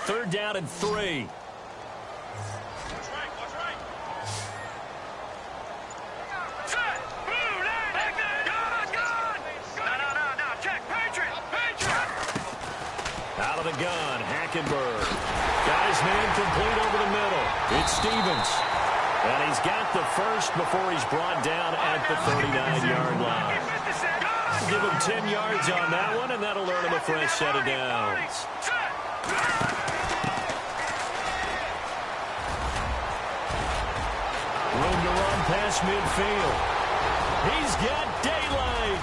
3rd down and 3. Out of the gun, Hackenberg. Got his man complete over the middle. It's Stevens. And he's got the first before he's brought down at the 39-yard line. Give him 10 yards on that one, and that'll earn him a fresh set of downs. Room to run past midfield. He's got daylight.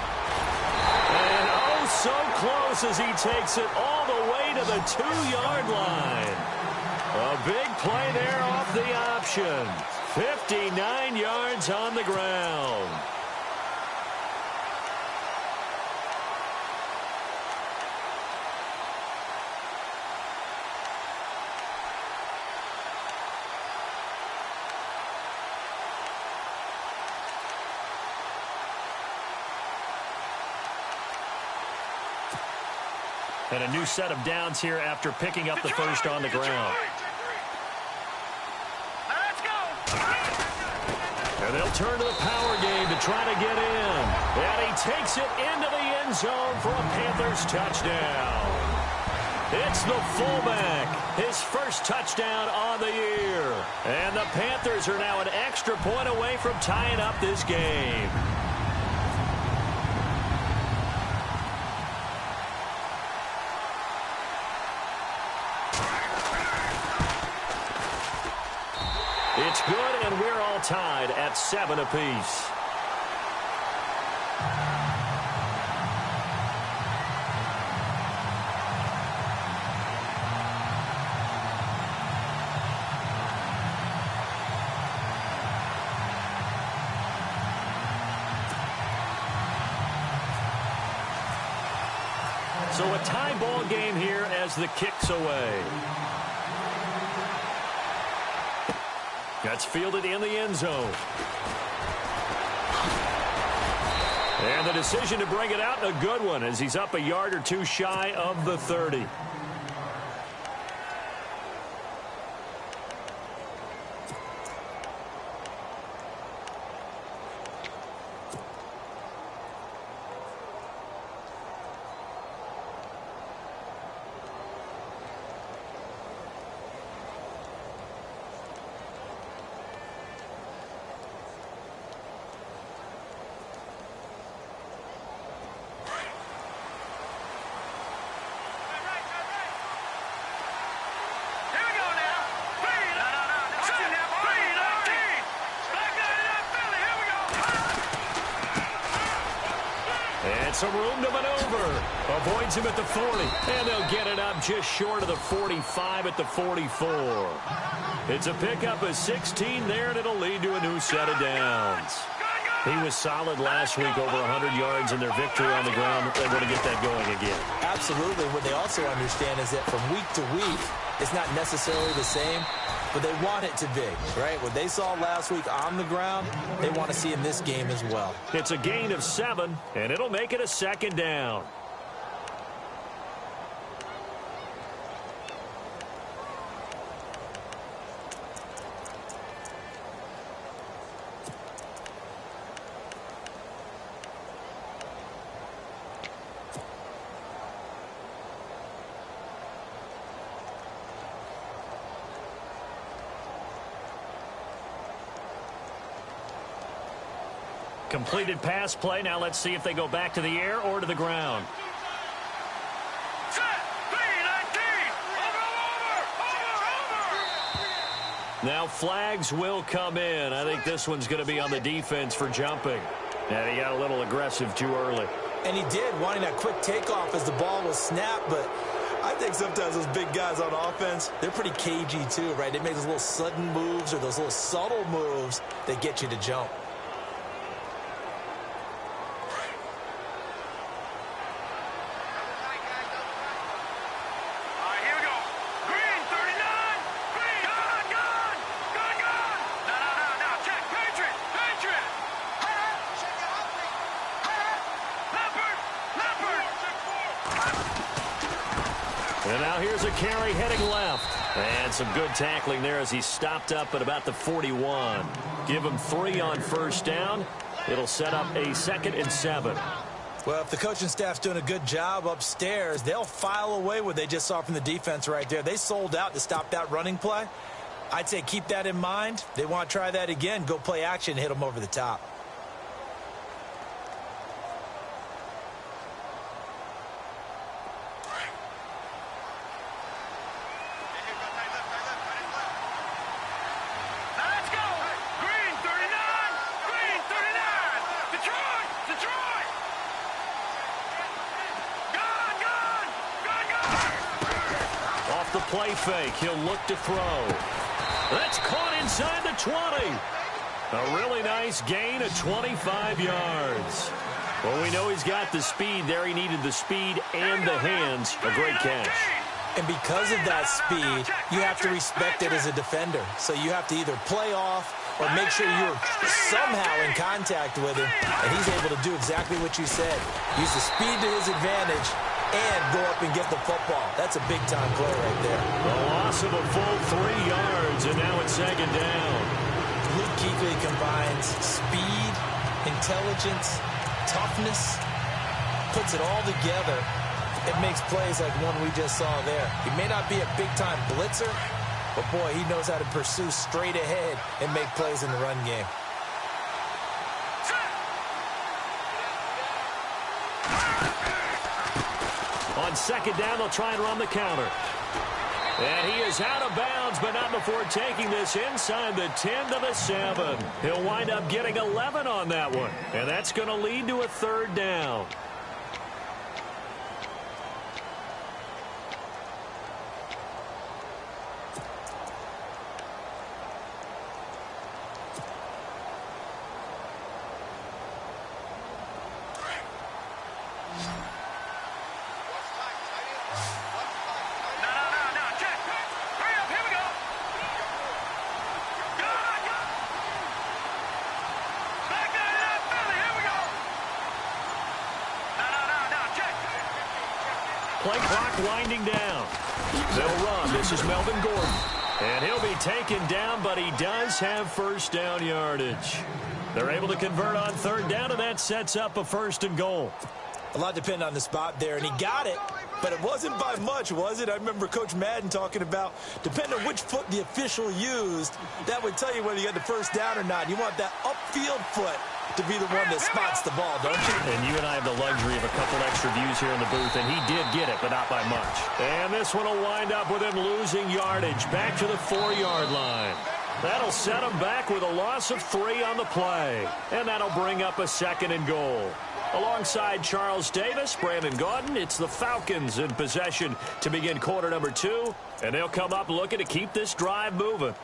And oh, so close as he takes it all the way to the 2-yard line. A big play there off the option. 59 yards on the ground. And a new set of downs here after picking up the first on the ground. And they'll turn to the power game to try to get in. And he takes it into the end zone for a Panthers touchdown. It's the fullback, his first touchdown on the year. And the Panthers are now an extra point away from tying up this game. It's good, and we're all tied at 7 apiece. So a tie ball game here as the kick's away. That's fielded in the end zone. And the decision to bring it out, a good one, as he's up a yard or two shy of the 30. Some room to maneuver. Avoids him at the 40. And they'll get it up just short of the 45 at the 44. It's a pickup of 16 there, and it'll lead to a new set of downs. He was solid last week, over 100 yards in their victory on the ground. They want to get that going again. Absolutely. What they also understand is that from week to week, it's not necessarily the same, but they want it to be, right? What they saw last week on the ground, they want to see in this game as well. It's a gain of 7, and it'll make it a 2nd down. Completed pass play. Now let's see if they go back to the air or to the ground. Now flags will come in. I think this one's going to be on the defense for jumping. And he got a little aggressive too early. And he did, wanting that quick takeoff as the ball was snapped, but I think sometimes those big guys on offense, they're pretty cagey too, right? They make those little sudden moves or those little subtle moves that get you to jump. And now here's a carry heading left. And some good tackling there as he stopped up at about the 41. Give him 3 on first down. It'll set up a 2nd and 7. Well, if the coaching staff's doing a good job upstairs, they'll file away what they just saw from the defense right there. They sold out to stop that running play. I'd say keep that in mind. They want to try that again. Go play action, hit them over the top. Play fake. He'll look to throw. That's caught inside the 20. A really nice gain of 25 yards. Well, we know he's got the speed there. He needed the speed and the hands. A great catch. And because of that speed, you have to respect it as a defender. So you have to either play off or make sure you're somehow in contact with him. And he's able to do exactly what you said. Use the speed to his advantage and go up and get the football. That's a big-time play right there. The loss of a full 3 yards, and now it's 2nd down. Luke Kuechly combines speed, intelligence, toughness, puts it all together. It makes plays like one we just saw there. He may not be a big-time blitzer, but, boy, he knows how to pursue straight ahead and make plays in the run game. On 2nd down, they'll try and run the counter. And he is out of bounds, but not before taking this inside the 10 to the 7. He'll wind up getting 11 on that one. And that's going to lead to a 3rd down. Play clock winding down. They'll run. This is Melvin Gordon. And he'll be taken down, but he does have first down yardage. They're able to convert on 3rd down, and that sets up a 1st and goal. A lot depended on the spot there, and he got it, but it wasn't by much, was it? I remember Coach Madden talking about, depending on which foot the official used, that would tell you whether you got the first down or not. You want that upfield foot to be the one that spots the ball, don't you? And you and I have the luxury of a couple extra views here in the booth, and he did get it, but not by much. And this one will wind up with him losing yardage back to the 4-yard line. That'll set him back with a loss of 3 on the play. And that'll bring up a 2nd and goal. Alongside Charles Davis, Brandon Gaudin, it's the Falcons in possession to begin quarter number 2. And they'll come up looking to keep this drive moving.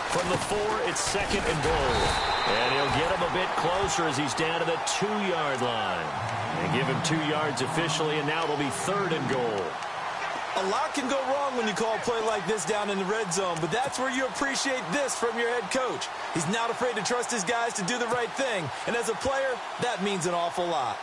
From the 4, it's 2nd and goal. And he'll get him a bit closer as he's down to the 2-yard line. And give him 2 yards officially, and now it'll be 3rd and goal. A lot can go wrong when you call a play like this down in the red zone, but that's where you appreciate this from your head coach. He's not afraid to trust his guys to do the right thing, and as a player, that means an awful lot.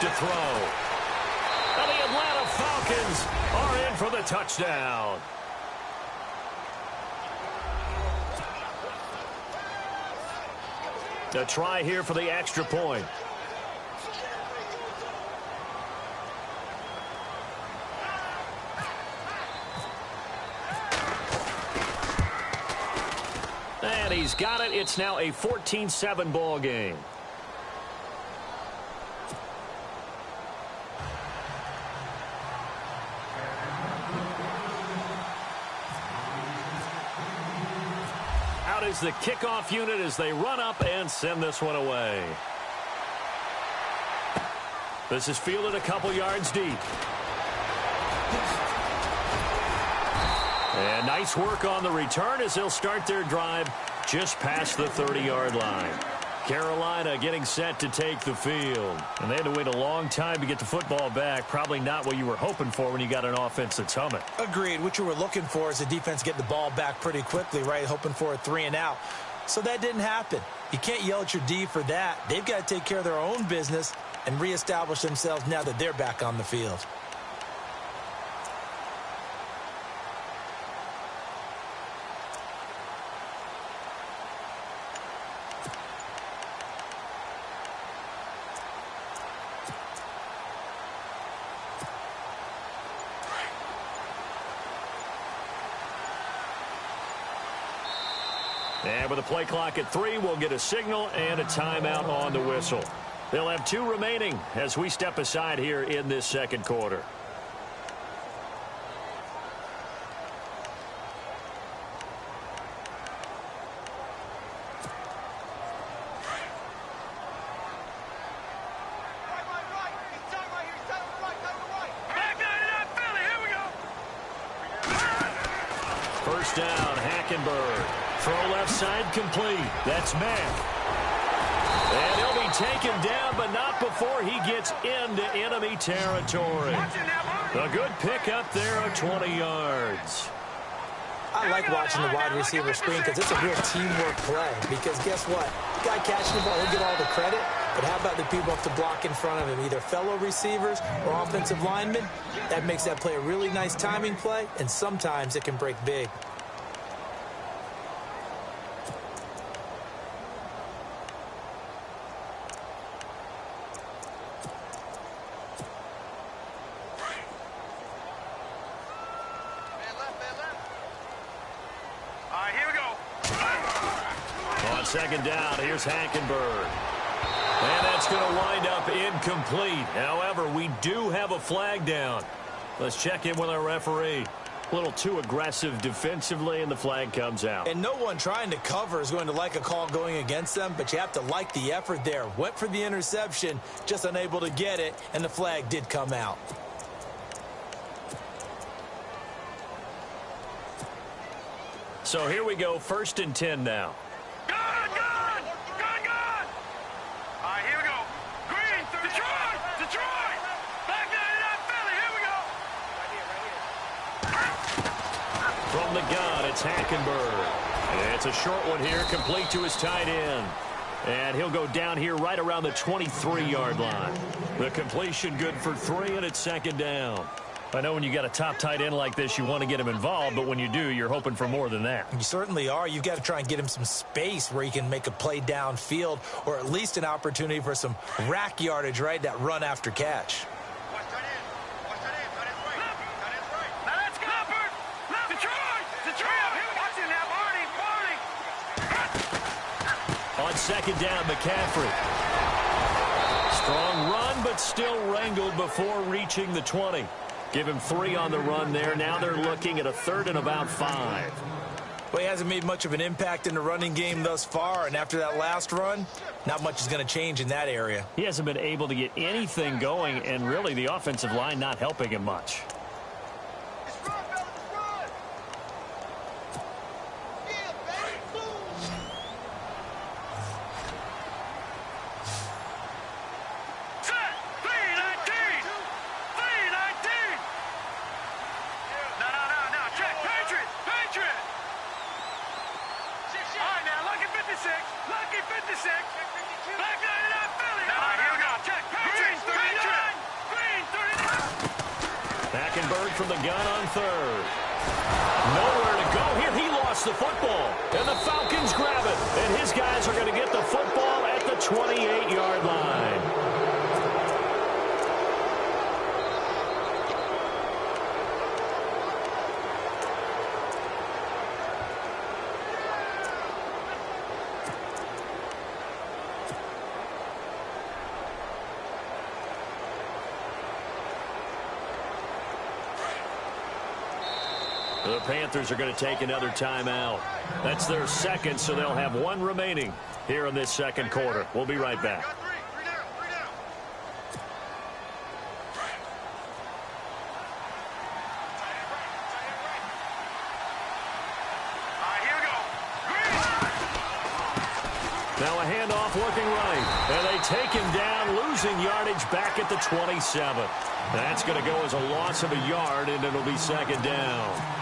To throw. And the Atlanta Falcons are in for the touchdown. A try here for the extra point. And he's got it. It's now a 14-7 ball game. out as the kickoff unit as they run up and send this one away. This is fielded a couple yards deep. And nice work on the return as they'll start their drive just past the 30-yard line. Carolina getting set to take the field. And they had to wait a long time to get the football back. Probably not what you were hoping for when you got an offense that's humming. Agreed. What you were looking for is the defense getting the ball back pretty quickly, right? Hoping for a 3-and-out. So that didn't happen. You can't yell at your D for that. They've got to take care of their own business and reestablish themselves now that they're back on the field. And with a play clock at 3, we'll get a signal and a timeout on the whistle. They'll have 2 remaining as we step aside here in this second quarter. First down, Hackenberg. Throw left side complete. That's Mack. And he'll be taken down, but not before he gets into enemy territory. A good pickup there of 20 yards. I like watching the wide receiver screen because it's a real teamwork play. Because guess what? The guy catching the ball, he'll get all the credit. But how about the people up to block in front of him, either fellow receivers or offensive linemen? That makes that play a really nice timing play, and sometimes it can break big. Second down, here's Hackenberg. And that's going to wind up incomplete. However, we do have a flag down. Let's check in with our referee. A little too aggressive defensively, and the flag comes out. And no one trying to cover is going to like a call going against them, but you have to like the effort there. Went for the interception, just unable to get it, and the flag did come out. So here we go, 1st and 10 now. From the gun, it's Hackenberg. It's a short one here, complete to his tight end. And he'll go down here right around the 23-yard line. The completion good for 3, and it's 2nd down. I know when you got a top tight end like this, you want to get him involved, but when you do, you're hoping for more than that. You certainly are. You've got to try and get him some space where he can make a play downfield, or at least an opportunity for some rack yardage, right? That run after catch. On 2nd down, McCaffrey. Strong run, but still wrangled before reaching the 20. Give him 3 on the run there. Now they're looking at a 3rd and about 5. Well, he hasn't made much of an impact in the running game thus far, and after that last run, not much is going to change in that area. He hasn't been able to get anything going, and really the offensive line not helping him much. Hackenberg from the gun on 3rd. Nowhere to go here. He lost the football. And the Falcons grab it. And his guys are going to get the football at the 28-yard line. The Panthers are going to take another timeout. That's their second, so they'll have one remaining here in this second quarter. We'll be right back. Now a handoff working right. And they take him down, losing yardage back at the 27. That's going to go as a loss of a yard, and it'll be second down.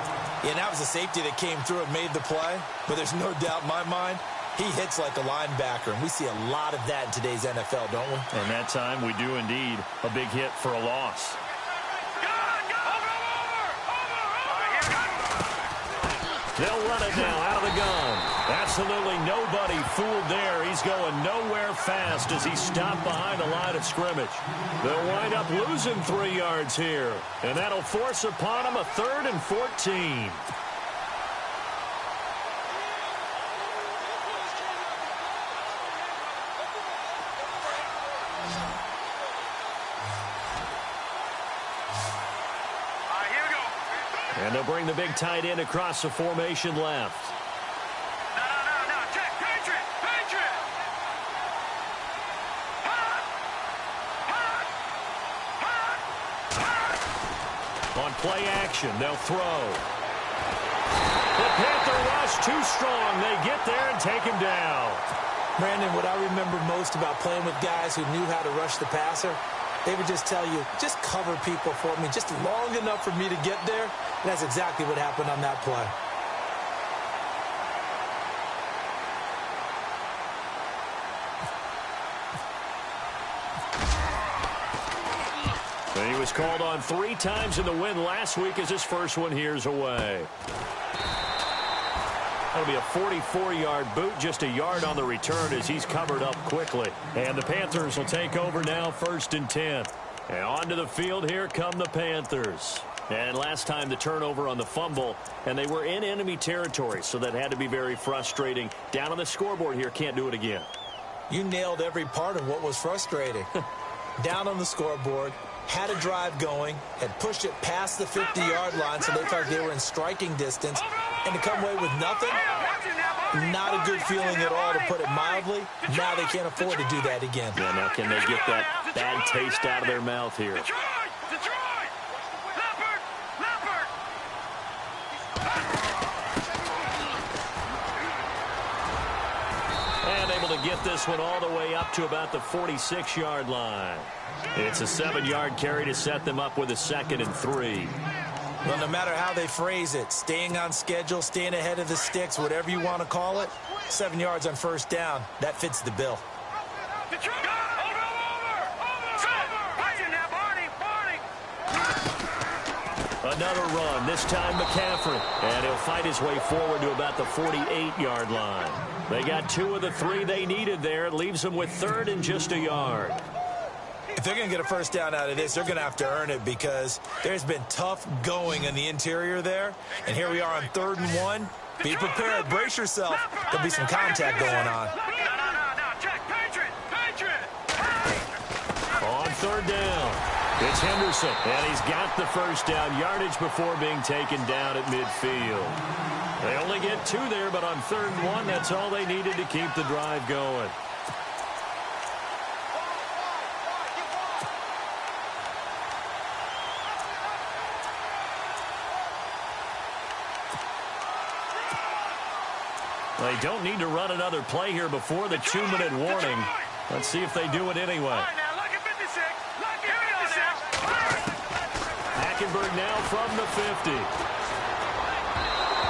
Yeah, and that was a safety that came through and made the play. But there's no doubt in my mind, he hits like a linebacker. And we see a lot of that in today's NFL, don't we? And that time we do indeed. A big hit for a loss. They'll run it now out of the gun. Absolutely nobody fooled there. He's going nowhere fast as he stopped behind the line of scrimmage. They'll wind up losing 3 yards here. And that'll force upon him a 3rd and 14. And they'll bring the big tight end across the formation left. No. Check. Patriot. On play action, they'll throw. The Panther rush too strong. They get there and take him down. Brandon, what I remember most about playing with guys who knew how to rush the passer, they would just tell you, just cover people for me, just long enough for me to get there. And that's exactly what happened on that play. And he was called on 3 times in the win last week as his first one here's away. That'll be a 44-yard boot, just a yard on the return as he's covered up quickly. And the Panthers will take over now, 1st and 10. And onto the field, here come the Panthers. And last time the turnover on the fumble, and they were in enemy territory, so that had to be very frustrating. Down on the scoreboard here, can't do it again. You nailed every part of what was frustrating. Down on the scoreboard, had a drive going, had pushed it past the 50-yard line so they thought they were in striking distance, and to come away with nothing, not a good feeling at all, to put it mildly. Now they can't afford to do that again. Yeah, now can they get that bad taste out of their mouth here? And able to get this one all the way up to about the 46-yard line. It's a 7-yard carry to set them up with a 2nd and 3. Well, no matter how they phrase it, staying on schedule, staying ahead of the sticks, whatever you want to call it, 7 yards on 1st down, that fits the bill. Another run, this time McCaffrey. And he'll fight his way forward to about the 48-yard line. They got 2 of the 3 they needed there. It leaves them with 3rd and just a yard. If they're going to get a 1st down out of this, they're going to have to earn it because there's been tough going in the interior there. And here we are on 3rd and 1. Be prepared. Brace yourself. There'll be some contact going on. Check. Patriot. On 3rd down, it's Henderson. And he's got the 1st down yardage before being taken down at midfield. They only get 2 there, but on 3rd and 1, that's all they needed to keep the drive going. They don't need to run another play here before the 2-minute warning. Let's see if they do it anyway. Hackenberg now from the 50.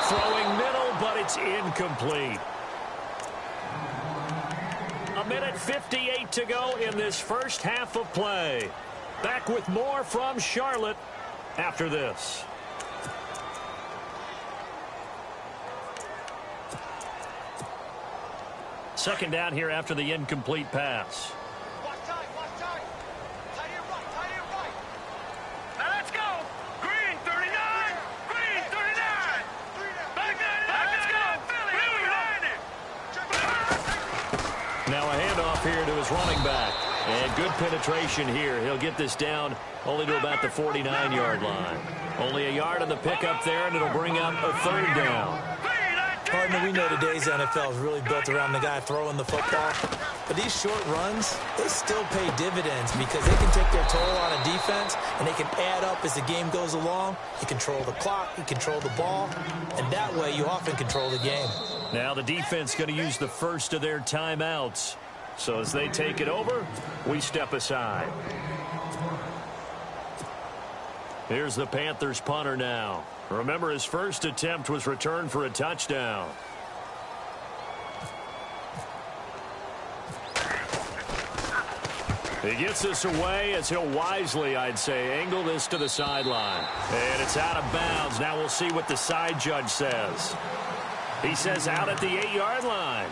Throwing middle, but it's incomplete. 1:58 to go in this first half of play. Back with more from Charlotte after this. Second down here after the incomplete pass. Watch tight. Tight here right. Now let's go. Green, 39. Let's go. Philly, Now a handoff here to his running back. And good penetration here. He'll get this down only to about the 49-yard line. Only a yard on the pickup there, and it'll bring up a third down. Partner, we know today's NFL is really built around the guy throwing the football. But these short runs, they still pay dividends because they can take their toll on a defense, and they can add up as the game goes along. You control the clock, you control the ball, and that way you often control the game. Now the defense going to use the first of their timeouts. So as they take it over, we step aside. Here's the Panthers punter now. Remember, his first attempt was returned for a touchdown. He gets this away as he'll wisely, I'd say, angle this to the sideline. And it's out of bounds. Now we'll see what the side judge says. He says out at the 8-yard line.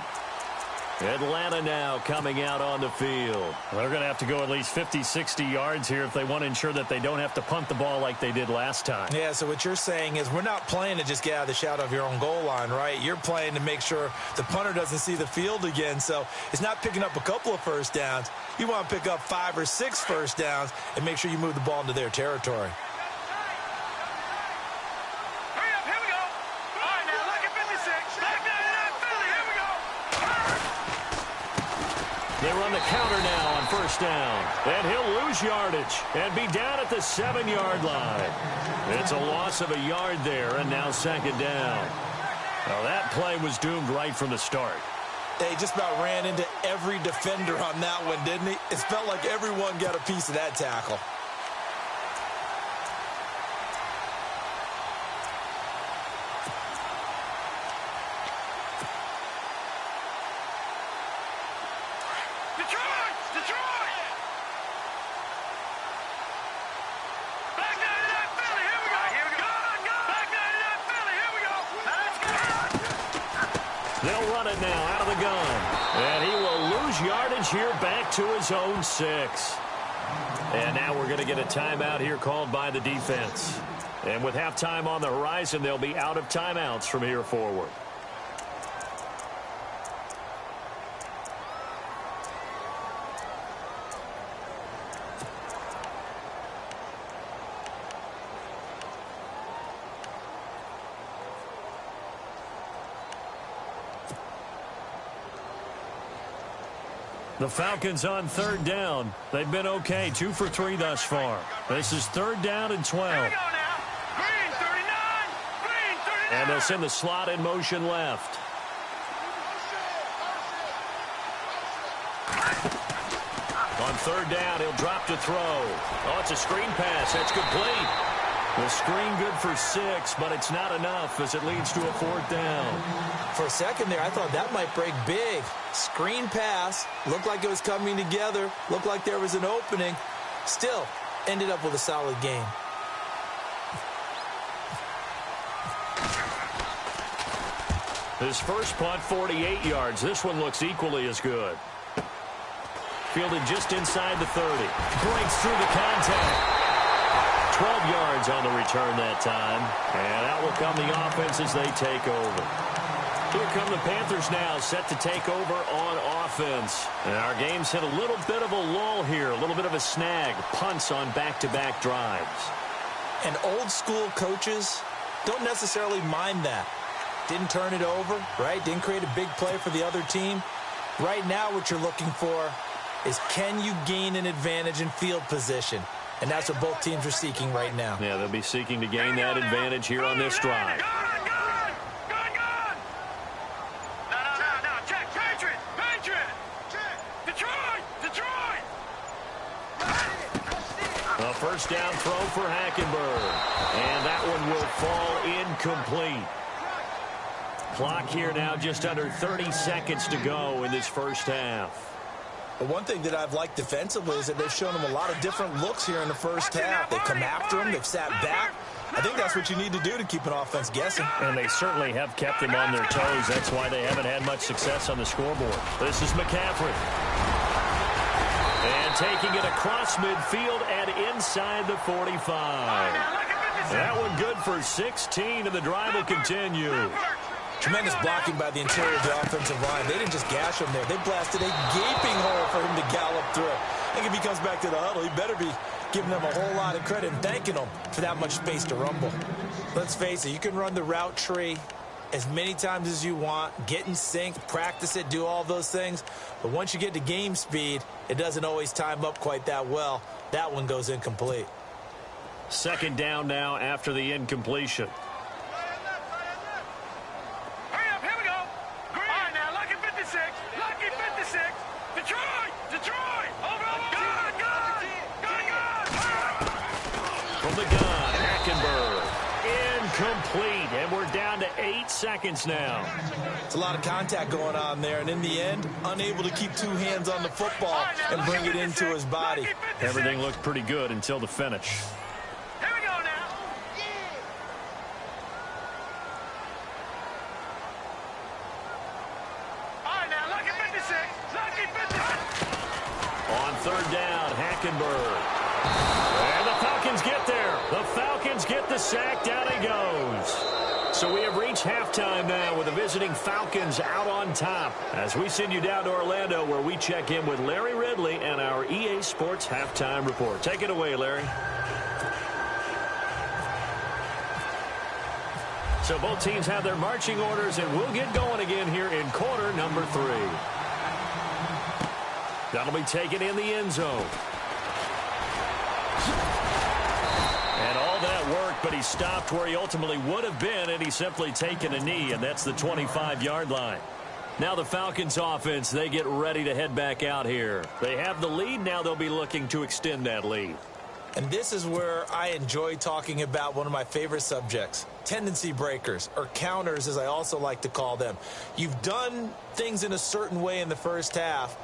Atlanta now coming out on the field. They're going to have to go at least 50, 60 yards here if they want to ensure that they don't have to punt the ball like they did last time. Yeah, so what you're saying is we're not playing to just get out of the shadow of your own goal line, right? You're playing to make sure the punter doesn't see the field again. So it's not picking up a couple of first downs. You want to pick up 5 or 6 first downs and make sure you move the ball into their territory. They run the counter now on first down. And he'll lose yardage and be down at the 7-yard line. It's a loss of a yard there, and now second down. Now that play was doomed right from the start. They just about ran into every defender on that one, didn't he? It felt like everyone got a piece of that tackle. They'll run it now out of the gun. And he will lose yardage here back to his own 6. And now we're going to get a timeout here called by the defense. And with halftime on the horizon, they'll be out of timeouts from here forward. The Falcons on third down. They've been okay, 2 for 3 thus far. This is third down and 12. Here we go now. Green 39. Green 39. And they'll send the slot in motion left. On third down, he'll drop to throw. Oh, it's a screen pass. That's complete. The screen good for 6, but it's not enough as it leads to a 4th down. For a second there, I thought that might break big. Screen pass. Looked like it was coming together. Looked like there was an opening. Still, ended up with a solid game. His first punt, 48 yards. This one looks equally as good. Fielded just inside the 30. Breaks through the contact. 12 yards on the return that time. And out will come the offense as they take over. Here come the Panthers now, set to take over on offense. And our game's hit a little bit of a lull here, a little bit of a snag. Punts on back-to-back drives. And old school coaches don't necessarily mind that. Didn't turn it over, right? Didn't create a big play for the other team. Right now what you're looking for is can you gain an advantage in field position? And that's what both teams are seeking right now. Yeah, they'll be seeking to gain that advantage here on this drive. A first down throw for Hackenberg. And that one will fall incomplete. Clock here now just under 30 seconds to go in this first half. But one thing that I've liked defensively is that they've shown them a lot of different looks here in the first half. They've come after him. They've sat back. I think that's what you need to do to keep an offense guessing. And they certainly have kept them on their toes. That's why they haven't had much success on the scoreboard. This is McCaffrey. And taking it across midfield and inside the 45. That one good for 16, and the drive will continue. Tremendous blocking by the interior of the offensive line. They didn't just gash him there. They blasted a gaping hole for him to gallop through. I think if he comes back to the huddle, he better be giving them a whole lot of credit and thanking them for that much space to rumble. Let's face it, you can run the route tree as many times as you want, get in sync, practice it, do all those things. But once you get to game speed, it doesn't always time up quite that well. That one goes incomplete. Second down now after the incompletion. Hurry up, here we go. Green. All right, now, lucky 56. Lucky 56. Detroit. Detroit. Over. Good. From the gun, Hackenberg. Incomplete, and we're down to 8 seconds now. It's a lot of contact going on there, and in the end, unable to keep two hands on the football and bring it into his body. Everything looked pretty good until the finish. Here we go now. All right, now, lucky 56. Lucky 56. On third down, Hackenberg. And the Falcons get there. The Falcons get the sack. Down he goes. So we have reached halftime now with the visiting Falcons out on top as we send you down to Orlando where we check in with Larry Ridley and our EA Sports Halftime Report. Take it away, Larry. So both teams have their marching orders, and we'll get going again here in quarter number 3. That'll be taken in the end zone. And all that work, but he stopped where he ultimately would have been, and he's simply taken a knee, and that's the 25-yard line. Now the Falcons offense, they get ready to head back out here. They have the lead. Now they'll be looking to extend that lead. And this is where I enjoy talking about one of my favorite subjects, tendency breakers, or counters as I also like to call them. You've done things in a certain way in the first half,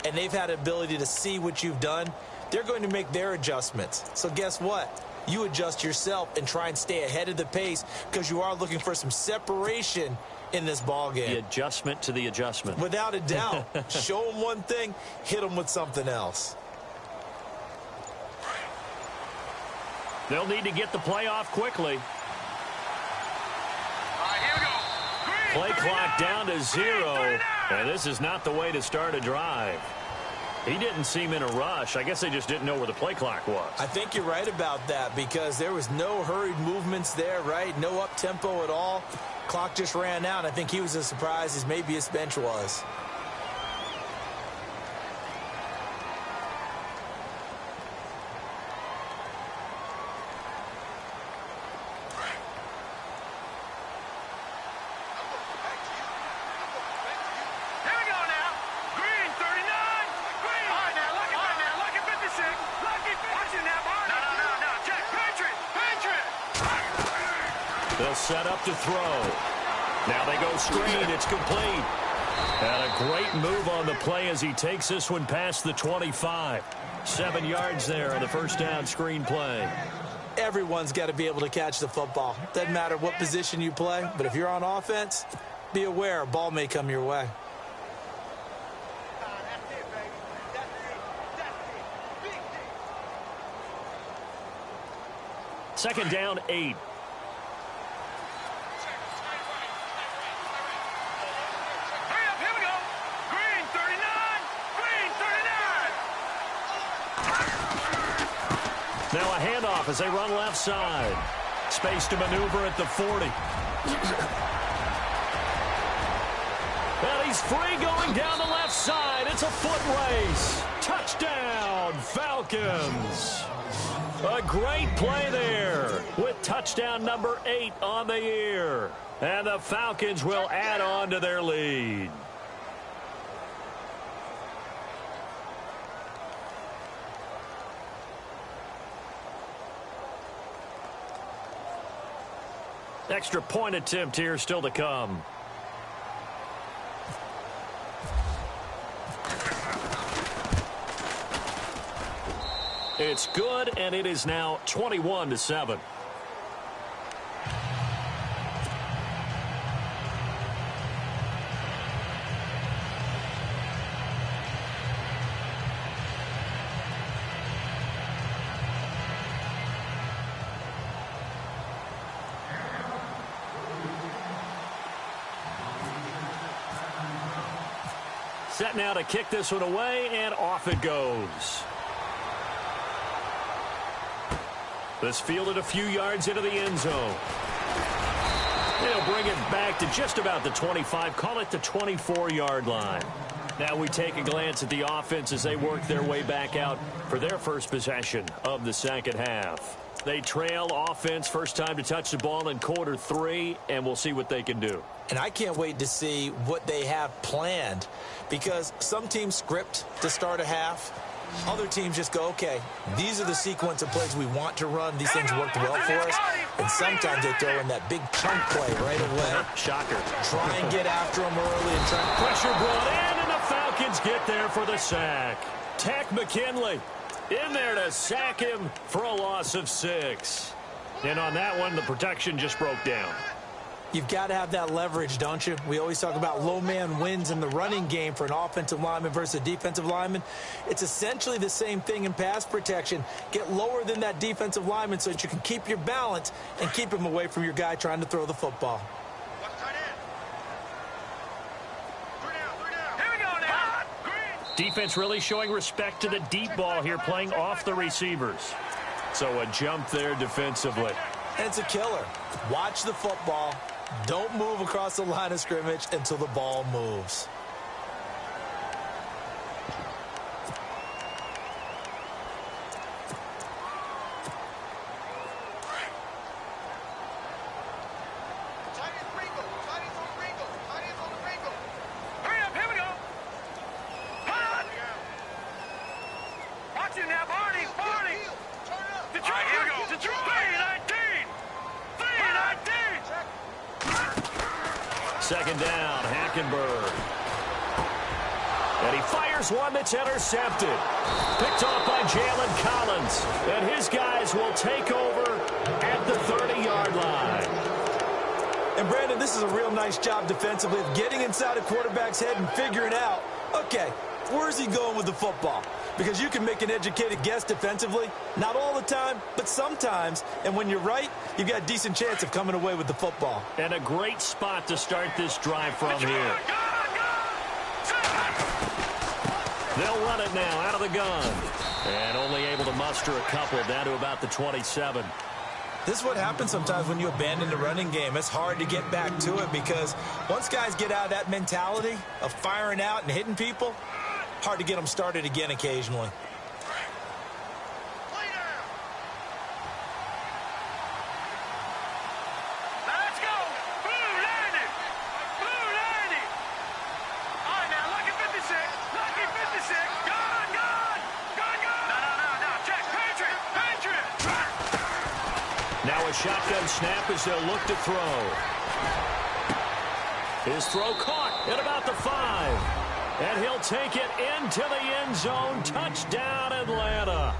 and they've had an ability to see what you've done. They're going to make their adjustments. So guess what? You adjust yourself and try and stay ahead of the pace because you are looking for some separation in this ball game. The adjustment to the adjustment. Without a doubt. Show them one thing, hit them with something else. They'll need to get the play off quickly. All right, here we go. Green, Play 39. clock down to 0, 39. and this is not the way to start a drive. He didn't seem in a rush. I guess they just didn't know where the play clock was. I think you're right about that because there was no hurried movements there, right? No up-tempo at all. Clock just ran out. I think he was as surprised as maybe his bench was. Here we go now. Green, 39. Green. All right, now, lucky 56. Lucky 56. Watch it now, Barney. No. Check. Patriot. They'll set up to throw. Now they go screen. It's complete. And a great move on the play as he takes this one past the 25. 7 yards there on the first down screen play. Everyone's got to be able to catch the football. Doesn't matter what position you play, but if you're on offense, be aware a ball may come your way. That's it, baby. That's it. Big deal. Second down, 8. Hurry up, here we go. Green, 39. Green, 39. Now a handoff as they run left side. Space to maneuver at the 40. And he's free going down the left side. It's a foot race. Touchdown, Falcons. A great play there with touchdown number 8 on the year. And the Falcons will add on to their lead. Extra point attempt here still to come. It's good, and it is now 21-7. Set now to kick this one away, and off it goes. This fielded a few yards into the end zone. They'll bring it back to just about the 25, call it the 24-yard line. Now we take a glance at the offense as they work their way back out for their first possession of the second half. They trail offense, first time to touch the ball in quarter 3, and we'll see what they can do. And I can't wait to see what they have planned, because some teams script to start a half. Other teams just go, okay, these are the sequence of plays we want to run. These things worked well for us. And sometimes they throw in that big chunk play right away. Shocker. Try and get after them early and try. Pressure brought in, and the Falcons get there for the sack. Tech McKinley in there to sack him for a loss of 6. And on that one, the protection just broke down. You've got to have that leverage, don't you? We always talk about low man wins in the running game for an offensive lineman versus a defensive lineman. It's essentially the same thing in pass protection. Get lower than that defensive lineman so that you can keep your balance and keep him away from your guy trying to throw the football. Defense really showing respect to the deep ball here, playing off the receivers. So a jump there defensively. And it's a killer. Watch the football. Don't move across the line of scrimmage until the ball moves. Hurry up, here we go. Watch it now, Barney. Detroit, here we go. Detroit. 3-19. Second down, Hackenberg. And he fires one that's intercepted. Picked off by Jalen Collins. And his guys will take over at the 30-yard line. And, Brandon, this is a real nice job defensively of getting inside a quarterback's head and figuring out, okay, where's he going with the football? Because you can make an educated guess defensively. Not all the time, but sometimes. And when you're right, you've got a decent chance of coming away with the football. And a great spot to start this drive from here. They'll run it now out of the gun. And only able to muster a couple down to about the 27. This is what happens sometimes when you abandon the running game. It's hard to get back to it because once guys get out of that mentality of firing out and hitting people, hard to get them started again occasionally. Let's go. Blue landing. Blue landing. All right, now, lucky 56. Lucky 56. Gone. No. Check. Patriot. Now a shotgun snap as they'll look to throw. His throw caught at about the 5. And he'll take it into the end zone. Touchdown, Atlanta.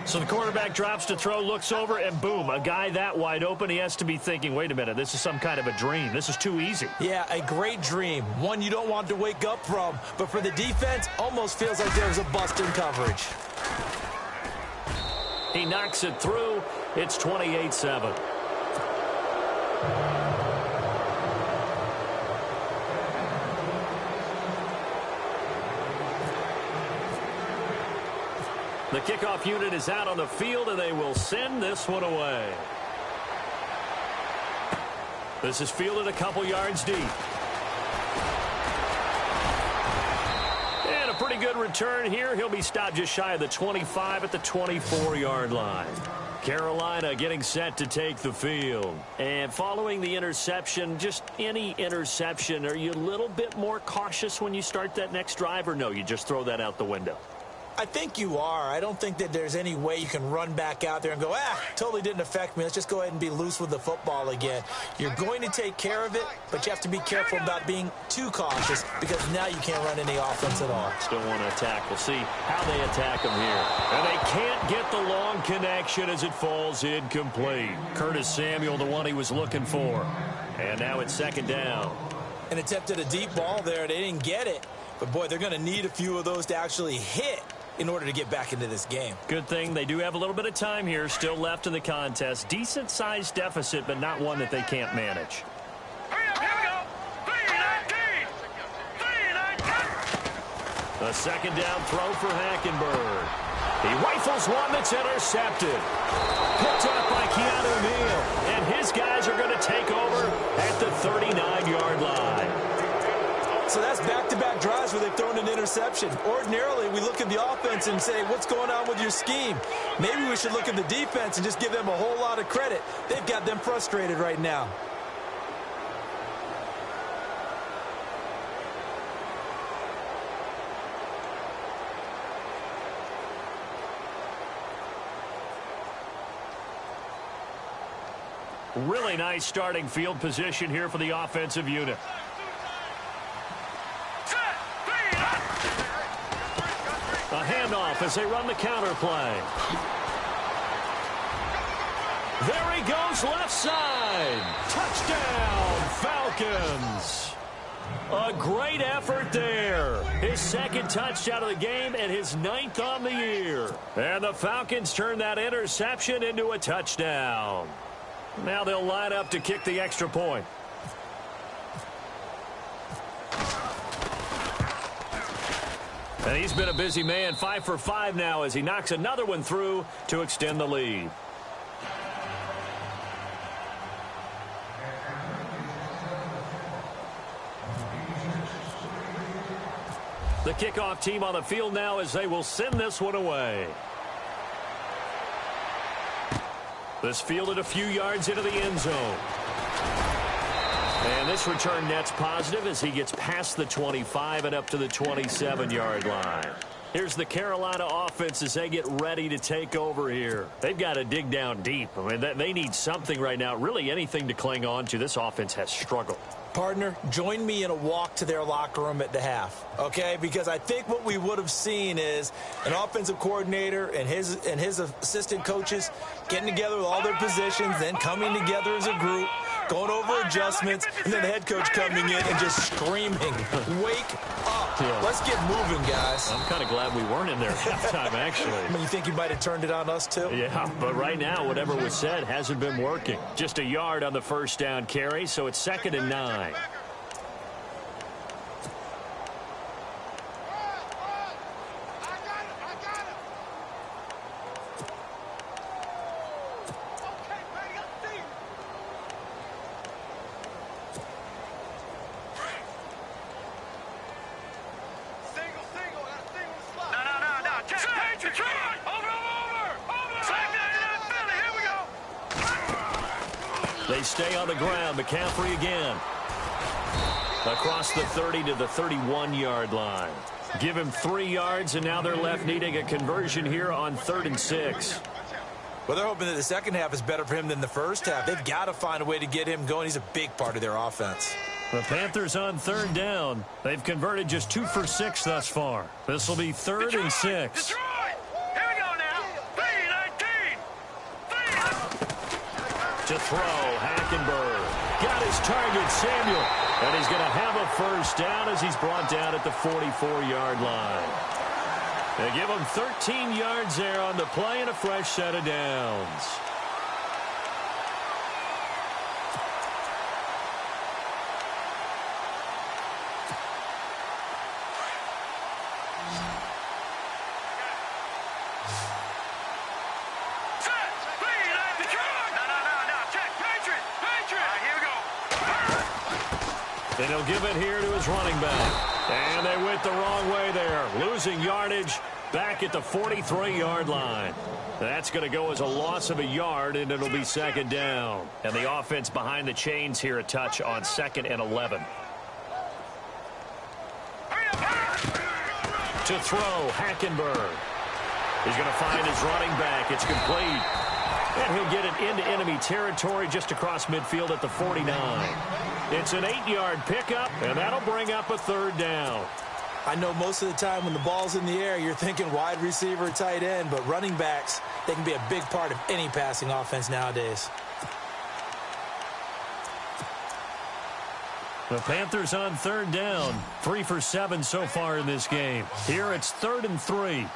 So the quarterback drops to throw, looks over, and boom, a guy that wide open. He has to be thinking, wait a minute, this is some kind of a dream. This is too easy. Yeah, a great dream. One you don't want to wake up from. But for the defense, almost feels like there's a bust in coverage. He knocks it through. It's 28-7. The kickoff unit is out on the field, and they will send this one away. This is fielded a couple yards deep. And a pretty good return here. He'll be stopped just shy of the 25 at the 24-yard line. Carolina getting set to take the field. And following the interception, just any interception, are you a little bit more cautious when you start that next drive, or no, you just throw that out the window? I think you are. I don't think that there's any way you can run back out there and go, totally didn't affect me. Let's just go ahead and be loose with the football again. You're going to take care of it, but you have to be careful about being too cautious because now you can't run any offense at all. Still want to attack. We'll see how they attack them here. And they can't get the long connection as it falls incomplete. Curtis Samuel, the one he was looking for. And now it's second down. An attempt at a deep ball there. They didn't get it. But, boy, they're going to need a few of those to actually hit in order to get back into this game. Good thing they do have a little bit of time here still left in the contest. Decent-sized deficit, but not one that they can't manage. Hurry up, here we go. 3-19. A second down throw for Hackenberg. He rifles one that's intercepted. Picked up by Keanu Neal. And his guys are going to take over at the 39-yard line. So that's back-to-back drives where they've thrown an interception. Ordinarily, we look at the offense and say, what's going on with your scheme? Maybe we should look at the defense and just give them a whole lot of credit. They've got them frustrated right now. Really nice starting field position here for the offensive unit. A handoff as they run the counter play. There he goes, left side. Touchdown, Falcons. A great effort there. His second touchdown of the game and his 9th on the year. And the Falcons turn that interception into a touchdown. Now they'll line up to kick the extra point. And he's been a busy man, 5 for 5 now as he knocks another one through to extend the lead. The kickoff team on the field now as they will send this one away. This fielded a few yards into the end zone. And this return net's positive as he gets past the 25 and up to the 27-yard line. Here's the Carolina offense as they get ready to take over here. They've got to dig down deep. I mean, they need something right now, really anything to cling on to. This offense has struggled. Partner, join me in a walk to their locker room at the half, okay? Because I think what we would have seen is an offensive coordinator and his assistant coaches getting together with all their positions, then coming together as a group, going over adjustments, and then the head coach coming in and just screaming, wake up. Yeah. Let's get moving, guys. I'm kind of glad we weren't in there at halftime, actually. I mean, you think he might have turned it on us, too? Yeah, but right now, whatever was said hasn't been working. Just a yard on the first down carry, so it's 2nd and 9. They stay on the ground. McCaffrey again. Across the 30 to the 31-yard line. Give him 3 yards, and now they're left needing a conversion here on 3rd and 6. Well, they're hoping that the second half is better for him than the first half. They've got to find a way to get him going. He's a big part of their offense. The Panthers on 3rd down. They've converted just 2 for 6 thus far. This will be 3rd and 6. Detroit! Here we go now. 3-19. To throw, Hackenberg. Got his target, Samuel. And he's going to have a first down as he's brought down at the 44-yard line. They give him 13 yards there on the play and a fresh set of downs. And he'll give it here to his running back. And they went the wrong way there. Losing yardage back at the 43-yard line. That's going to go as a loss of a yard, and it'll be 2nd down. And the offense behind the chains here a touch on 2nd and 11. To throw, Hackenberg. He's going to find his running back. It's complete. And he'll get it into enemy territory just across midfield at the 49. It's an 8-yard pickup, and that'll bring up a 3rd down. I know most of the time when the ball's in the air, you're thinking wide receiver, tight end, but running backs, they can be a big part of any passing offense nowadays. The Panthers on 3rd down, 3 for 7 so far in this game. Here it's 3rd and 3.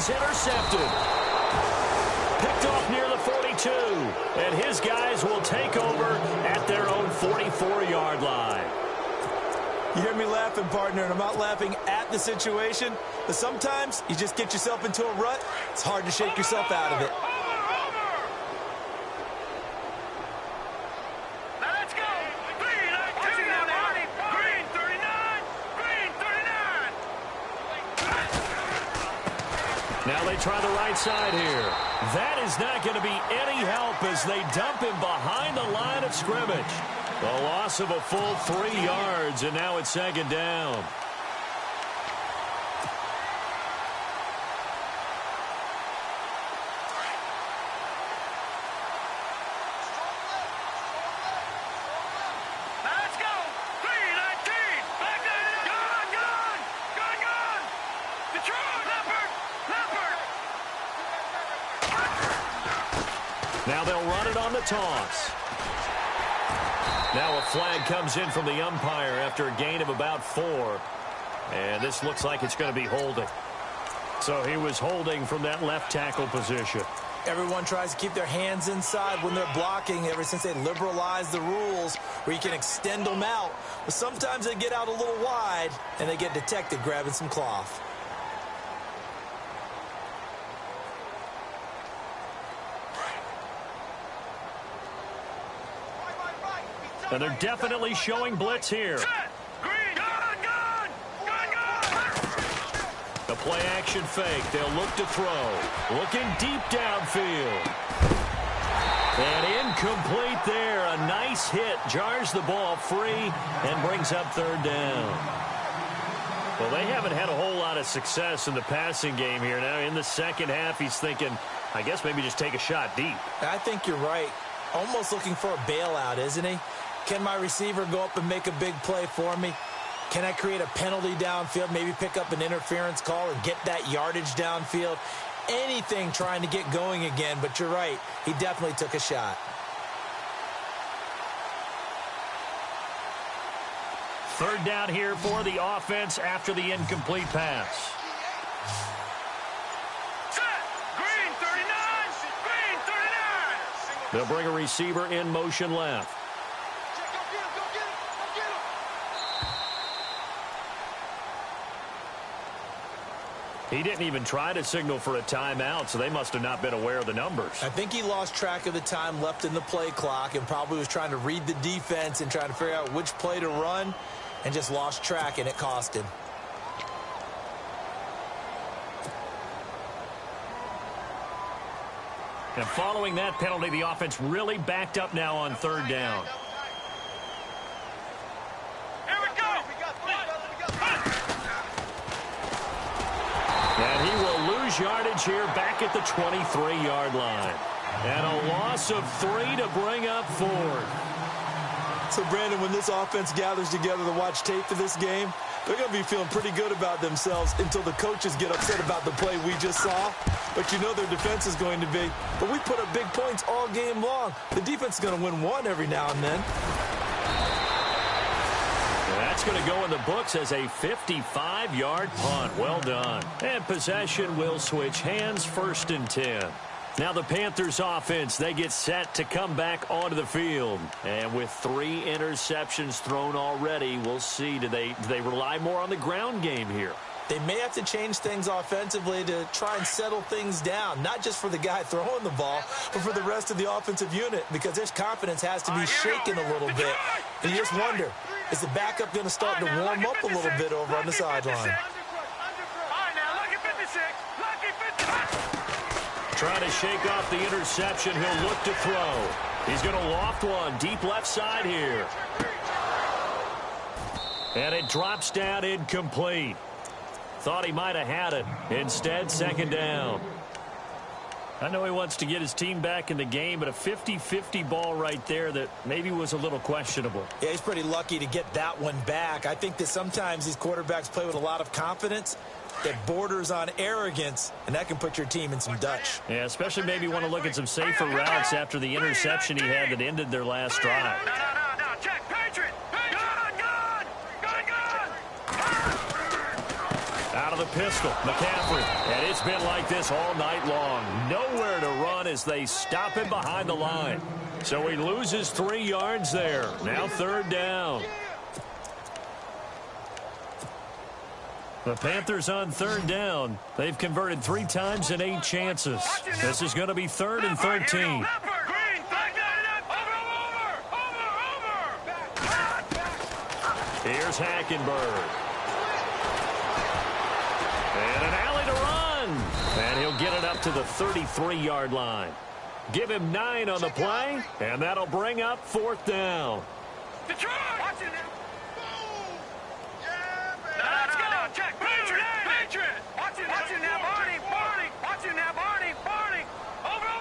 he's intercepted. Picked off near the 42. And his guys will take over at their own 44-yard line. You hear me laughing, partner, and I'm not laughing at the situation, but sometimes you just get yourself into a rut. It's hard to shake yourself out of it. Now they try the right side here. That is not going to be any help as they dump him behind the line of scrimmage. A loss of a full 3 yards, and now it's second down. Now they'll run it on the toss. Now a flag comes in from the umpire after a gain of about 4. And this looks like it's going to be holding. So he was holding from that left tackle position. Everyone tries to keep their hands inside when they're blocking ever since they liberalized the rules where you can extend them out. But sometimes they get out a little wide and they get detected grabbing some cloth. And they're definitely showing blitz here. The play-action fake. They'll look to throw. Looking deep downfield. And incomplete there. A nice hit. Jars the ball free and brings up third down. Well, they haven't had a whole lot of success in the passing game here. Now, in the second half, he's thinking, I guess maybe just take a shot deep. I think you're right. Almost looking for a bailout, isn't he? Can my receiver go up and make a big play for me? Can I create a penalty downfield, maybe pick up an interference call and get that yardage downfield? Anything trying to get going again, but you're right. He definitely took a shot. Third down here for the offense after the incomplete pass. Green 39! Green 39! They'll bring a receiver in motion left. He didn't even try to signal for a timeout, so they must have not been aware of the numbers. I think he lost track of the time left in the play clock and probably was trying to read the defense and trying to figure out which play to run and just lost track, and it cost him. And following that penalty, the offense really backed up now on third down. And he will lose yardage here back at the 23-yard line. And a loss of 3 to bring up 4. So, Brandon, when this offense gathers together to watch tape for this game, they're going to be feeling pretty good about themselves until the coaches get upset about the play we just saw. But you know their defense is going to be. But we put up big points all game long. The defense is going to win one every now and then. That's going to go in the books as a 55-yard punt. Well done. And possession will switch hands, 1st and 10. Now the Panthers offense, they get set to come back onto the field. And with 3 interceptions thrown already, we'll see, do they rely more on the ground game here? They may have to change things offensively to try and settle things down, not just for the guy throwing the ball, but for the rest of the offensive unit, because their confidence has to be shaken a little bit. And you just wonder, is the backup going to start to warm up a little bit over on the sideline? Trying to shake off the interception. He'll look to throw. He's going to loft one deep left side here. And it drops down incomplete. Thought he might have had it. Instead, second down. I know he wants to get his team back in the game, but a 50-50 ball right there that maybe was a little questionable. Yeah, he's pretty lucky to get that one back. I think that sometimes these quarterbacks play with a lot of confidence that borders on arrogance, and that can put your team in some Dutch. Yeah, especially maybe want to look at some safer routes after the interception he had that ended their last drive. No, check, Patriot! Gun! Out of the pistol. McCaffrey. And it's been like this all night long. Nowhere to run as they stop him behind the line. So he loses 3 yards there. Now 3rd down. The Panthers on 3rd down. They've converted 3 times in 8 chances. This is going to be 3rd and 13. Here's Hackenberg. And an alley to run. And he'll get it up to the 33-yard line. Give him 9 on the play, and that'll bring up 4th down. Detroit! Watch it now. Let's go. Check. Patriot. Watch it now, Barney. Watch it now, Barney. Over.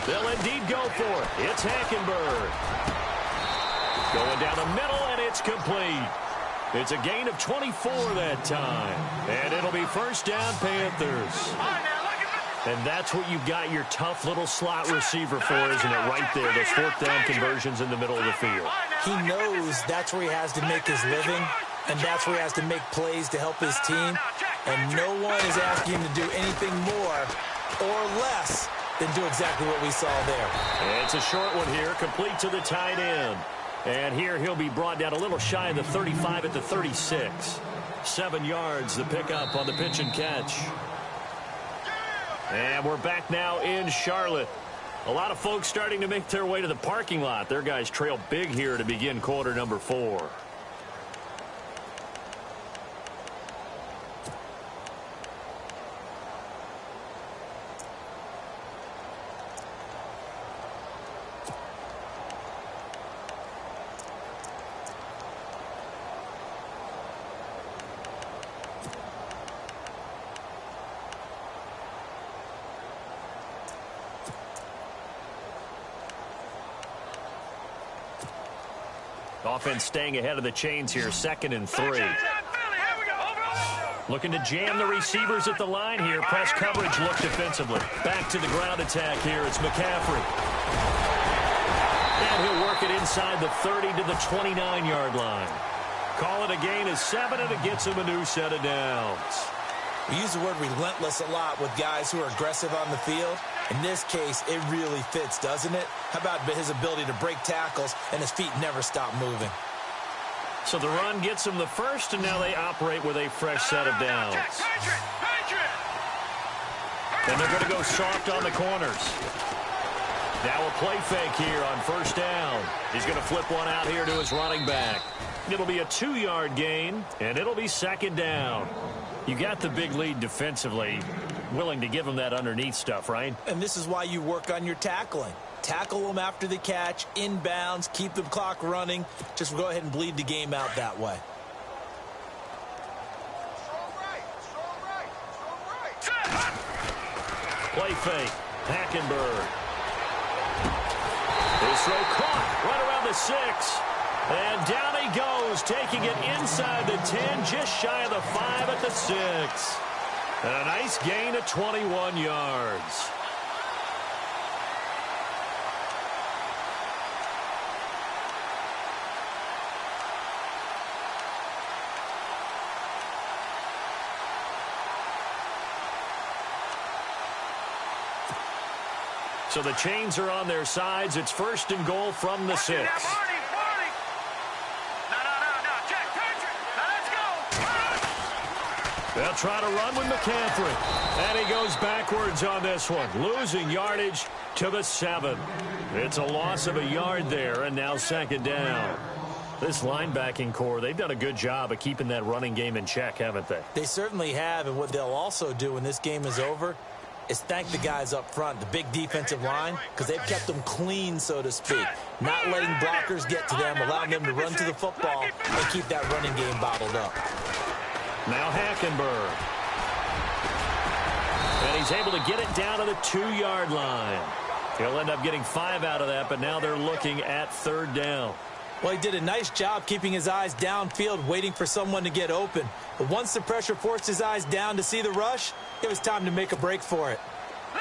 They'll indeed go for it. It's Hackenberg. Going down the middle, and it's complete. It's a gain of 24 that time. And it'll be 1st down, Panthers. And that's what you've got your tough little slot receiver for, isn't it? Right there, those 4th down conversions in the middle of the field. He knows that's where he has to make his living, and that's where he has to make plays to help his team. And no one is asking him to do anything more or less than do exactly what we saw there. It's a short one here, complete to the tight end. And here he'll be brought down a little shy of the 35 at the 36. 7 yards, the pickup on the pitch and catch. And we're back now in Charlotte. A lot of folks starting to make their way to the parking lot. Their guys trail big here to begin quarter number 4. Offense staying ahead of the chains here, 2nd and 3. Looking to jam the receivers at the line here. Press coverage look defensively. Back to the ground attack here. It's McCaffrey. And he'll work it inside the 30 to the 29-yard line. Call it a gain of 7, and it gets him a new set of downs. We use the word relentless a lot with guys who are aggressive on the field. In this case, it really fits, doesn't it? How about his ability to break tackles and his feet never stop moving? So the run gets them the first, and now they operate with a fresh set of downs. And they're going to go soft on the corners. Now a play fake here on 1st down. He's going to flip one out here to his running back. It'll be a 2-yard gain, and it'll be 2nd down. You got the big lead defensively. Willing to give them that underneath stuff, right? And this is why you work on your tackling. Tackle them after the catch, inbounds, keep the clock running. Just go ahead and bleed the game out that way. Play fake. Hackenberg. His throw caught right around the 6. And down he goes, taking it inside the 10, just shy of the 5 at the 6. And a nice gain of 21 yards. So the chains are on their sides. It's 1st and goal from the 6. They'll try to run with McCaffrey. And he goes backwards on this one, losing yardage to the 7. It's a loss of a yard there, and now 2nd down. This linebacking core, they've done a good job of keeping that running game in check, haven't they? They certainly have, and what they'll also do when this game is over is thank the guys up front, the big defensive line, because they've kept them clean, so to speak. Not letting blockers get to them, allowing them to run to the football and keep that running game bottled up. Now Hackenberg. And he's able to get it down to the 2-yard line. He'll end up getting 5 out of that, but now they're looking at 3rd down. Well, he did a nice job keeping his eyes downfield, waiting for someone to get open. But once the pressure forced his eyes down to see the rush, it was time to make a break for it.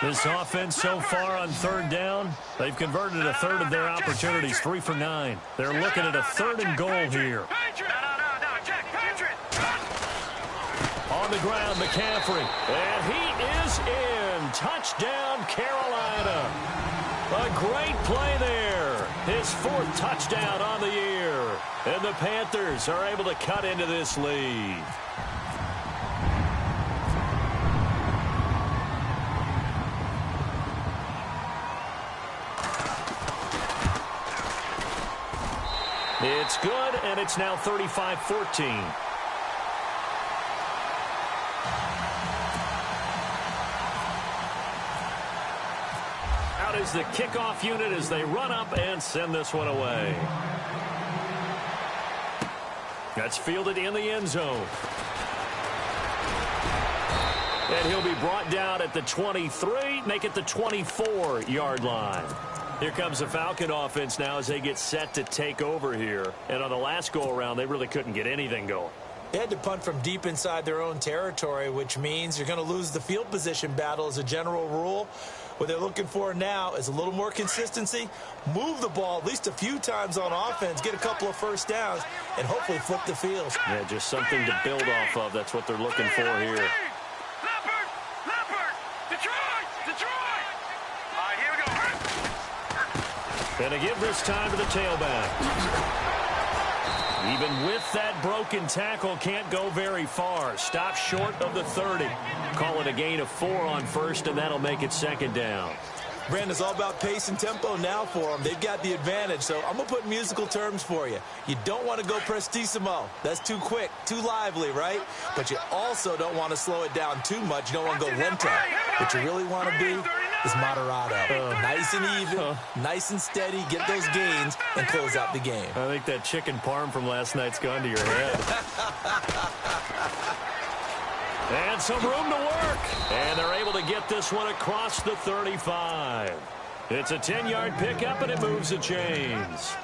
This offense so far on 3rd down, they've converted a third of their opportunities, 3 for 9. They're looking at a 3rd and goal here. the ground, McCaffrey. And he is in. Touchdown, Carolina. A great play there. His 4th touchdown on the year. And the Panthers are able to cut into this lead. It's good, and it's now 35-14. Out is the kickoff unit as they run up and send this one away. That's fielded in the end zone. And he'll be brought down at the 23, make it the 24-yard line. Here comes the Falcon offense now as they get set to take over here. And on the last go-around, they really couldn't get anything going. They had to punt from deep inside their own territory, which means you're going to lose the field position battle as a general rule. What they're looking for now is a little more consistency, move the ball at least a few times on offense, get a couple of first downs, and hopefully flip the field. Yeah, just something to build off of. That's what they're looking for here. And to give this time to the tailback. Even with that broken tackle, can't go very far. Stop short of the 30. Call it a gain of 4 on first, and that'll make it 2nd down. Brandon, it's all about pace and tempo now for them. They've got the advantage, so I'm going to put musical terms for you. You don't want to go prestissimo. That's too quick, too lively, right? But you also don't want to slow it down too much. You don't want to go lento. What you really want to be is moderato. Nice and even, nice and steady, get those gains, and close out the game. I think that chicken parm from last night's gone to your head. And some room to work. And they're able to get this one across the 35. It's a 10-yard pickup, and it moves the chains.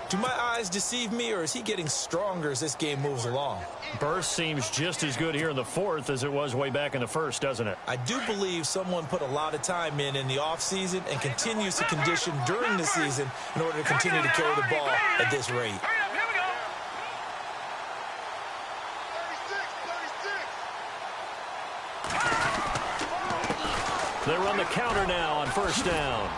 Do my eyes deceive me, or is he getting stronger as this game moves along? Burst seems just as good here in the 4th as it was way back in the 1st, doesn't it? I do believe someone put a lot of time in the offseason and continues to condition during the season in order to continue to carry the ball at this rate. They run the counter now on first down.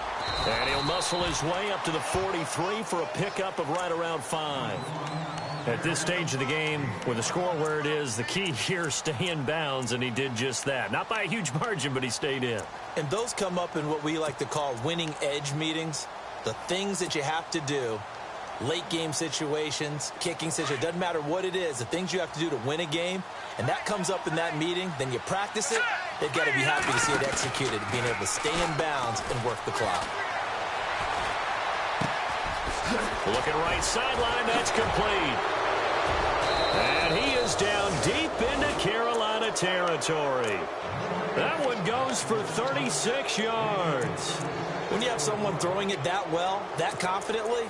And he'll muscle his way up to the 43 for a pickup of right around 5. At this stage of the game, with the score where it is, the key here, stay in bounds, and he did just that. Not by a huge margin, but he stayed in. And those come up in what we like to call winning edge meetings. The things that you have to do, late game situations, kicking situations, doesn't matter what it is, the things you have to do to win a game, and that comes up in that meeting, then you practice it, they've got to be happy to see it executed, being able to stay in bounds and work the clock. Looking right sideline, that's complete. And he is down deep into Carolina territory. That one goes for 36 yards. When you have someone throwing it that well, that confidently,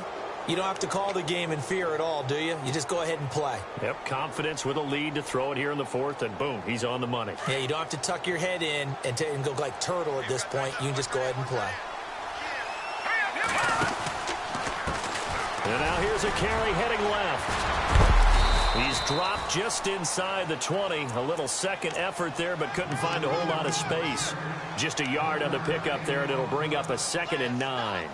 you don't have to call the game in fear at all, do you? You just go ahead and play. Yep, confidence with a lead to throw it here in the 4th, and boom, he's on the money. Yeah, you don't have to tuck your head in and go like turtle at this point. You can just go ahead and play. And now here's a carry heading left. He's dropped just inside the 20. A little second effort there, but couldn't find a whole lot of space. Just a yard on the pickup there, and it'll bring up a 2nd and 9.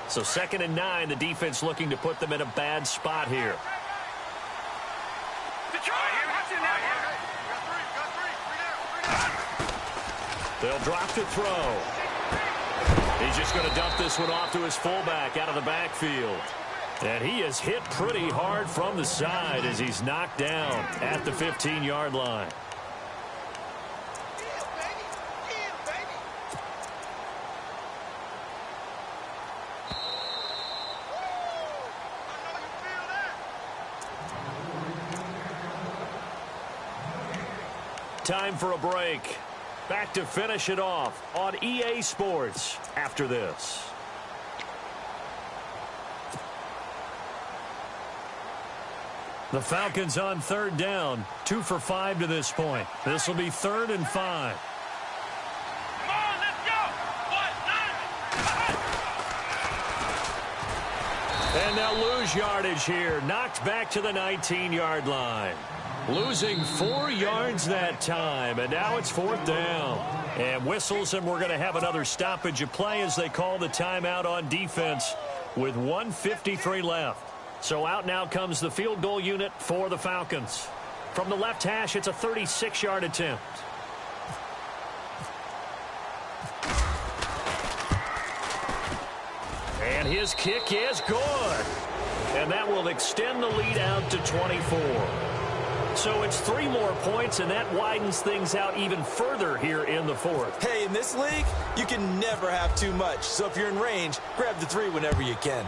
So 2nd and 9, the defense looking to put them in a bad spot here. They'll drop to throw. He's just going to dump this one off to his fullback out of the backfield. And he is hit pretty hard from the side as he's knocked down at the 15-yard line. Time for a break. Back to finish it off on EA Sports after this. The Falcons on 3rd down. 2 for 5 to this point. This will be 3rd and 5. Come on, let's go. And they'll lose yardage here. Knocked back to the 19-yard line. Losing 4 yards that time, and now it's 4th down. And whistles, and we're going to have another stoppage of play as they call the timeout on defense with 1:53 left. So out now comes the field goal unit for the Falcons. From the left hash, it's a 36-yard attempt. And his kick is good. And that will extend the lead out to 24. So it's 3 more points, and that widens things out even further here in the 4th. Hey, in this league, you can never have too much. So if you're in range, grab the 3 whenever you can.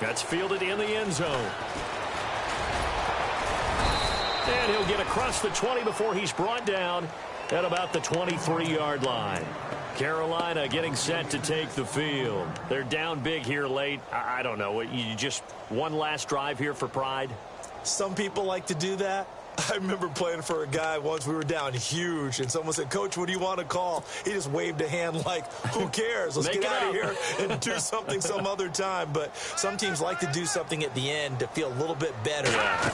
That's fielded in the end zone. And he'll get across the 20 before he's brought down at about the 23-yard line. Carolina getting set to take the field. They're down big here late. I don't know. You just one last drive here for pride? Some people like to do that. I remember playing for a guy once. We were down huge, and someone said, "Coach, what do you want to call?" He just waved a hand like, who cares? Let's get out of here and do something some other time. But some teams like to do something at the end to feel a little bit better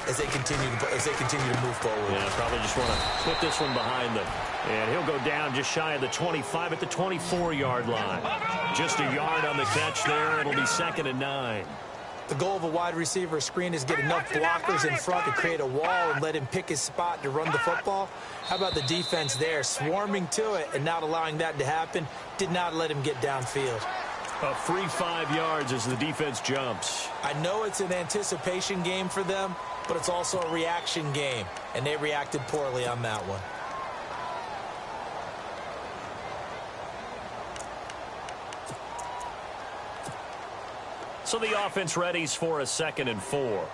as they continue to move forward. Yeah, probably just want to put this one behind them. And he'll go down just shy of the 25 at the 24-yard line. Just a yard on the catch there. It'll be 2nd and 9. The goal of a wide receiver screen is get enough blockers in front to create a wall and let him pick his spot to run the football. How about the defense there, swarming to it and not allowing that to happen? Did not let him get downfield. A free 5 yards as the defense jumps. I know it's an anticipation game for them, but it's also a reaction game, and they reacted poorly on that one. So the offense readies for a 2nd and 4.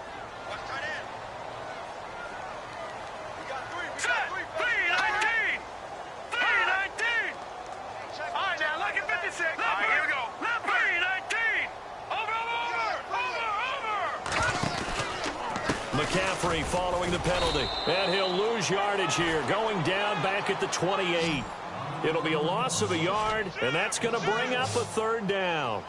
McCaffrey following the penalty. And he'll lose yardage here, going down back at the 28. It'll be a loss of a yard, and that's going to bring up a 3rd down.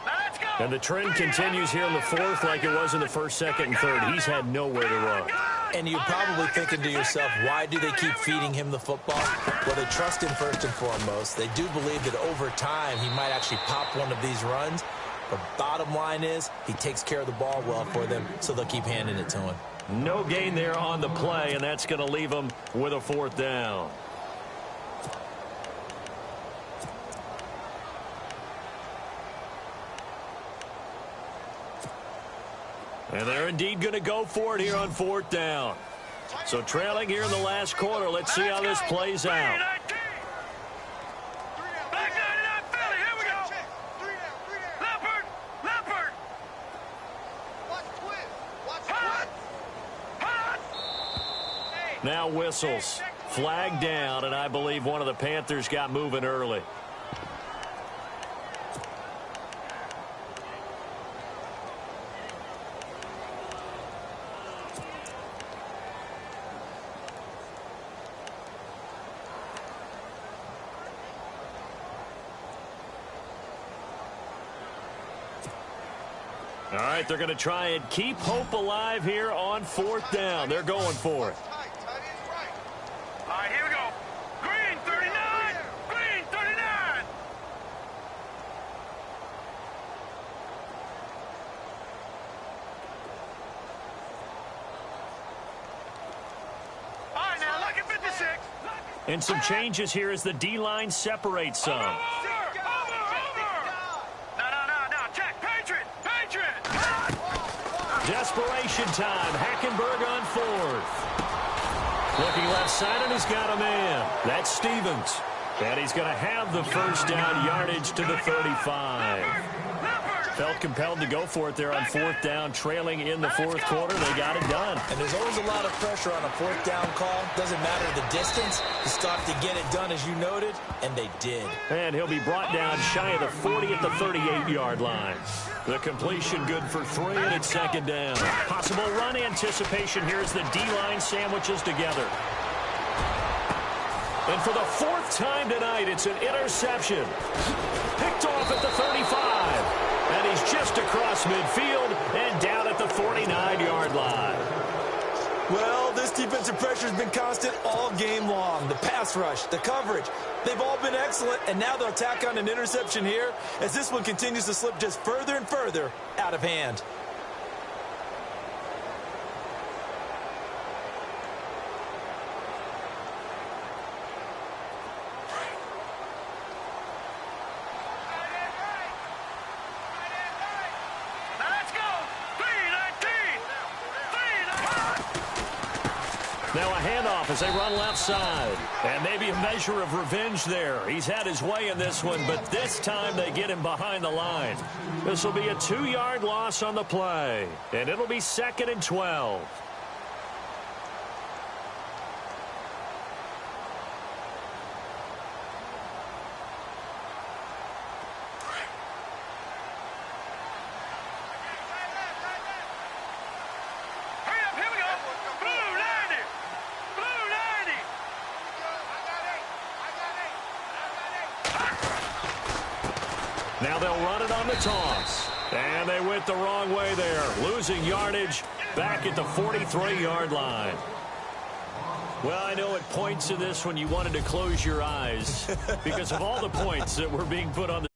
And the trend continues here in the 4th like it was in the 1st, 2nd, and 3rd. He's had nowhere to run. And you're probably thinking to yourself, why do they keep feeding him the football? Well, they trust him first and foremost. They do believe that over time he might actually pop one of these runs. But bottom line is he takes care of the ball well for them, so they'll keep handing it to him. No gain there on the play, and that's going to leave them with a 4th down. And they're indeed going to go for it here on 4th down. So trailing here in the last quarter. Let's see how this plays out. Now whistles. Flag down, and I believe one of the Panthers got moving early. All right, they're going to try and keep hope alive here on 4th down. They're going for it. All right, here we go. Green, 39. Green, 39. All right, now look at 56. And some changes here as the D-line separates some. Over. No. Check. Patriot. Desperation time. Hackenberg on 4th. Looking left side, and he's got a man. That's Stevens. And he's going to have the 1st down, yardage to the 35. Felt compelled to go for it there on 4th down, trailing in the 4th quarter. They got it done. And there's always a lot of pressure on a 4th down call. Doesn't matter the distance. You still have to get it done, as you noted, and they did. And he'll be brought down shy of the 40 at the 38-yard line. The completion good for 3, and it's 2nd down. Possible run anticipation here as the D-line sandwiches together. And for the 4th time tonight, it's an interception. Picked off at the 35. Just across midfield and down at the 49-yard line. Well, this defensive pressure has been constant all game long. The pass rush, the coverage, they've all been excellent, and now they'll tack on an interception here as this one continues to slip just further and further out of hand. Now a handoff as they run left side. And maybe a measure of revenge there. He's had his way in this one, but this time they get him behind the line. This will be a 2-yard loss on the play. And it'll be 2nd and 12. Now they'll run it on the toss. And they went the wrong way there. Losing yardage back at the 43-yard line. Well, I know at points in this when you wanted to close your eyes because of all the points that were being put on the